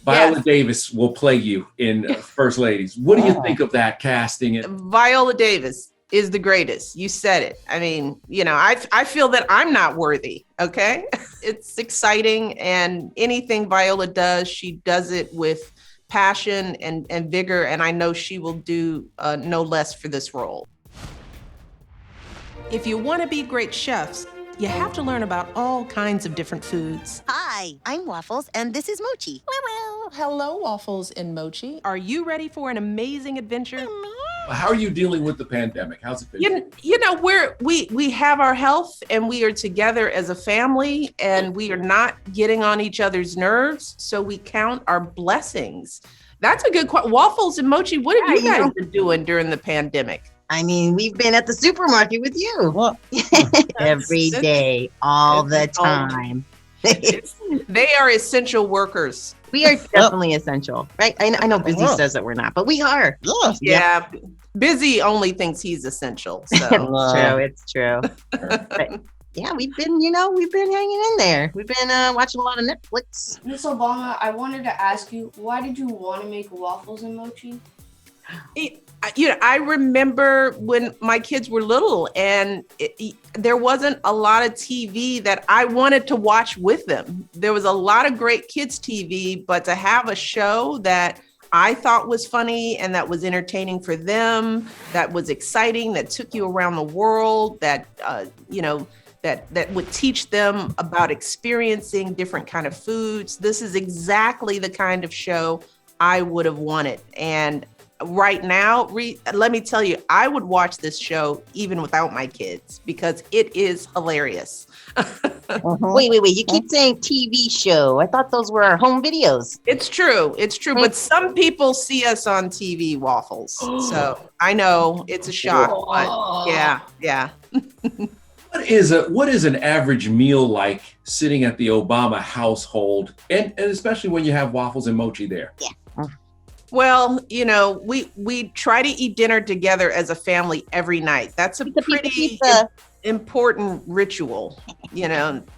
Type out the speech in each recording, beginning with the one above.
Viola Davis will play you in First Ladies. What do you think of that casting? Viola Davis is the greatest. You said it. I mean, I feel that I'm not worthy. Okay. It's exciting. And anything Viola does, she does it with passion and vigor. And I know she will do no less for this role. If you want to be great chefs, you have to learn about all kinds of different foods. Hi, I'm Waffles, and this is Mochi. Hello, Waffles and Mochi. Are you ready for an amazing adventure? How are you dealing with the pandemic? How's it been? We have our health, and we are together as a family, and we are not getting on each other's nerves. So we count our blessings. That's a good question. Waffles and Mochi, what have you guys been doing during the pandemic? I mean, we've been at the supermarket with you every day, all the time. They are essential workers. We are definitely essential, right? I know Busy says that we're not, but we are. Yeah. Busy only thinks he's essential. So. It's true. But yeah, we've been hanging in there. We've been watching a lot of Netflix. Miss Obama, I wanted to ask you, why did you want to make Waffles and Mochi? I remember when my kids were little, and there wasn't a lot of TV that I wanted to watch with them. There was a lot of great kids TV, but to have a show that I thought was funny and that was entertaining for them, that was exciting, that took you around the world, that that would teach them about experiencing different kind of foods. This is exactly the kind of show I would have wanted. And right now, let me tell you, I would watch this show even without my kids because it is hilarious. Wait. You keep saying TV show. I thought those were our home videos. It's true. But some people see us on TV, Waffles. So I know it's a shock, but yeah. What is an average meal like sitting at the Obama household, and especially when you have Waffles and Mochi there? Yeah. Well, we try to eat dinner together as a family every night. That's a pretty important ritual,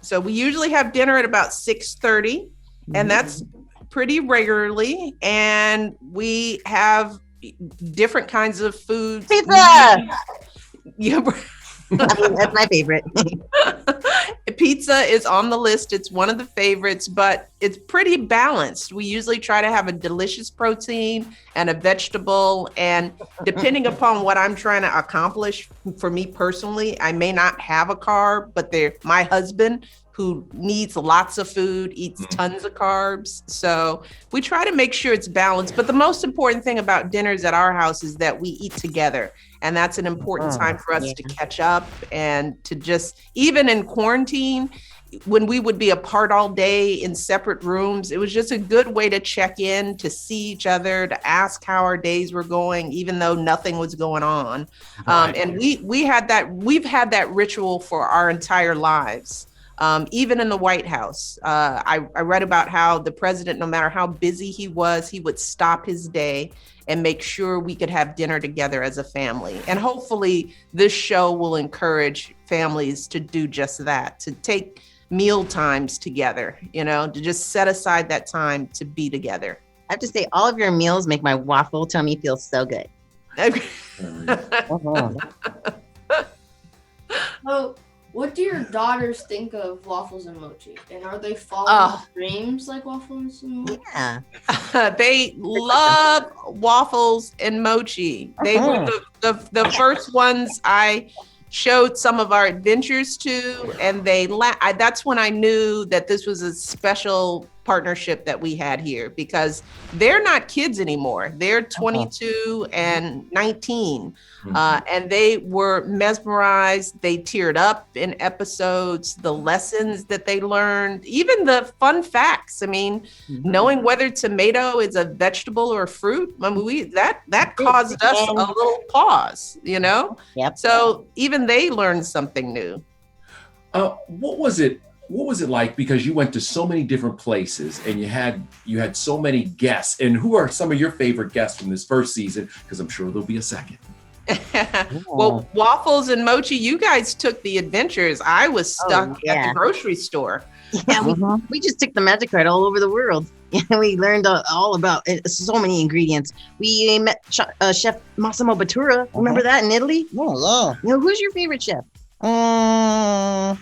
So we usually have dinner at about 6:30, and that's pretty regularly. And we have different kinds of foods. Pizza! Yeah. That's my favorite. Pizza is on the list. It's one of the favorites, but it's pretty balanced. We usually try to have a delicious protein and a vegetable. And depending upon what I'm trying to accomplish, for me personally, I may not have a carb, but my husband, who needs lots of food, eats tons of carbs. So we try to make sure it's balanced. But the most important thing about dinners at our house is that we eat together. And that's an important time for us to catch up and to just, even in quarantine, when we would be apart all day in separate rooms, it was just a good way to check in, to see each other, to ask how our days were going, even though nothing was going on. And we've had that ritual for our entire lives. Even in the White House, I read about how the president, no matter how busy he was, he would stop his day and make sure we could have dinner together as a family. And hopefully this show will encourage families to do just that, to take meal times together, to just set aside that time to be together. I have to say, all of your meals make my waffle tummy feel so good. So, what do your daughters think of Waffles and Mochi? And are they following dreams like Waffles and Mochi? Yeah. They love Waffles and Mochi. They were the first ones I showed some of our adventures to, and that's when I knew that this was a special partnership that we had here, because they're not kids anymore. They're 22 and 19. And they were mesmerized. They teared up in episodes, the lessons that they learned, even the fun facts. I mean, knowing whether tomato is a vegetable or a fruit, I mean, that caused us a little pause, Yep. So even they learned something new. What was it like, because you went to so many different places and you had so many guests, and who are some of your favorite guests from this first season? Because I'm sure there'll be a second. Well, Waffles and Mochi, you guys took the adventures. I was stuck at the grocery store. Yeah, we just took the magic card all over the world. We learned all about so many ingredients. We met Chef Massimo Bottura. Remember that in Italy? Oh, You know, who's your favorite chef? yeah.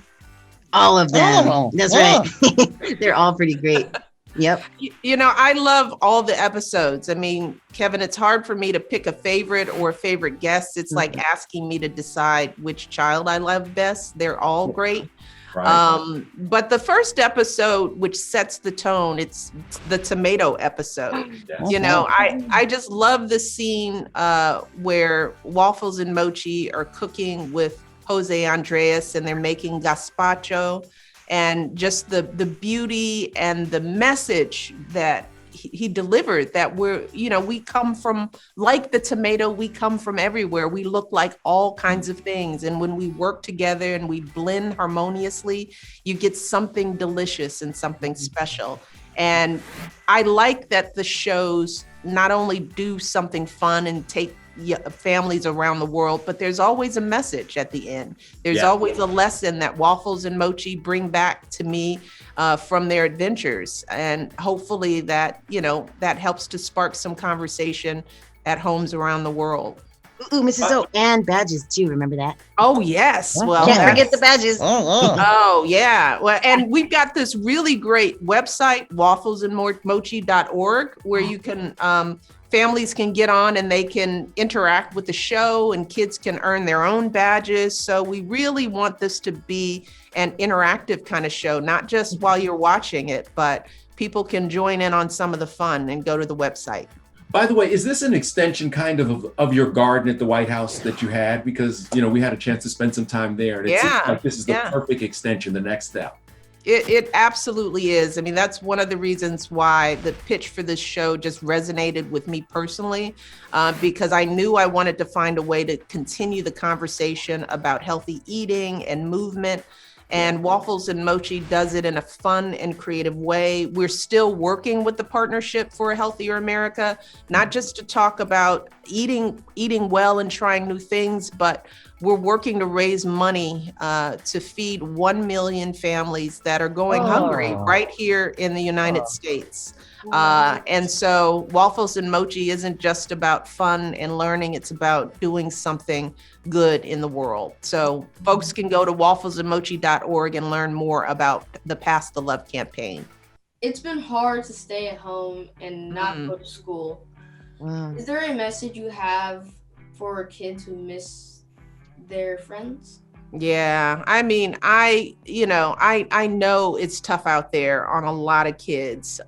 All of them. All of them. That's Yeah. right. They're all pretty great. Yep. You know, I love all the episodes. I mean, Kevin, it's hard for me to pick a favorite or a favorite guest. It's like asking me to decide which child I love best. They're all great. Right. But the first episode, which sets the tone, it's the tomato episode. Yes. You know, I just love the scene where Waffles and Mochi are cooking with Jose Andres and they're making gazpacho, and just the beauty and the message that he delivered, that we come from, like the tomato, we come from everywhere. We look like all kinds of things. And when we work together and we blend harmoniously, you get something delicious and something special. And I like that the shows not only do something fun and take families around the world, but there's always a message at the end. There's always a lesson that Waffles and Mochi bring back to me from their adventures. And hopefully that helps to spark some conversation at homes around the world. Ooh, Mrs. O, and badges too. Remember that? Oh, yes. Well, Can't forget the badges. Oh, yeah. Well, and we've got this really great website, wafflesandmochi.org, where you can families can get on and they can interact with the show, and kids can earn their own badges. So we really want this to be an interactive kind of show, not just while you're watching it, but people can join in on some of the fun and go to the website. By the way, is this an extension kind of your garden at the White House that you had? Because, we had a chance to spend some time there. And it seems like this is the perfect extension, the next step. It absolutely is. I mean, that's one of the reasons why the pitch for this show just resonated with me personally, because I knew I wanted to find a way to continue the conversation about healthy eating and movement. And Waffles and Mochi does it in a fun and creative way. We're still working with the Partnership for a Healthier America, not just to talk about eating well and trying new things, but we're working to raise money to feed 1 million families that are going hungry right here in the United States. And so Waffles and Mochi isn't just about fun and learning, it's about doing something good in the world. So folks can go to wafflesandmochi.org and learn more about the Pass the Love campaign. It's been hard to stay at home and not go to school. Wow. Is there a message you have for kids who miss their friends? Yeah, I mean, I know it's tough out there on a lot of kids,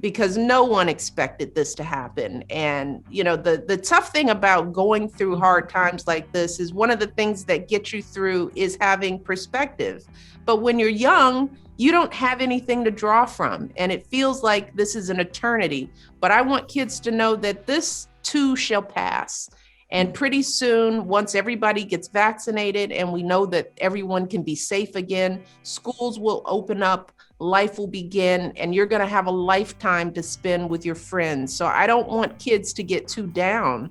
because no one expected this to happen. And, the tough thing about going through hard times like this is one of the things that get you through is having perspective. But when you're young, you don't have anything to draw from. And it feels like this is an eternity. But I want kids to know that this too shall pass. And pretty soon, once everybody gets vaccinated and we know that everyone can be safe again, schools will open up, life will begin, and you're going to have a lifetime to spend with your friends. So I don't want kids to get too down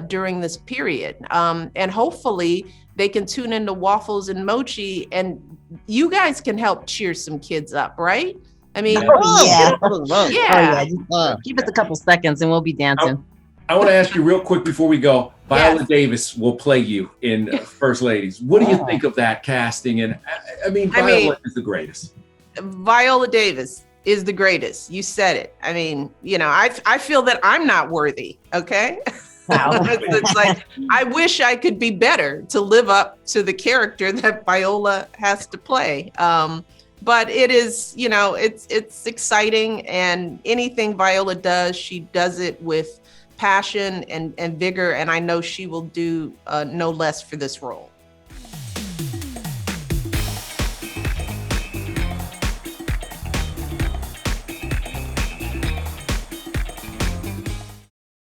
during this period. And hopefully they can tune into Waffles and Mochi, and you guys can help cheer some kids up, right? I mean, Give us a couple seconds and we'll be dancing. I want to ask you real quick before we go. Viola Davis will play you in First Ladies. What do you think of that casting? And I mean, Viola is the greatest. Viola Davis is the greatest. You said it. I mean, I feel that I'm not worthy. Okay. Wow. It's like, I wish I could be better to live up to the character that Viola has to play. But it is, it's exciting, and anything Viola does, she does it with passion and vigor, and I know she will do no less for this role.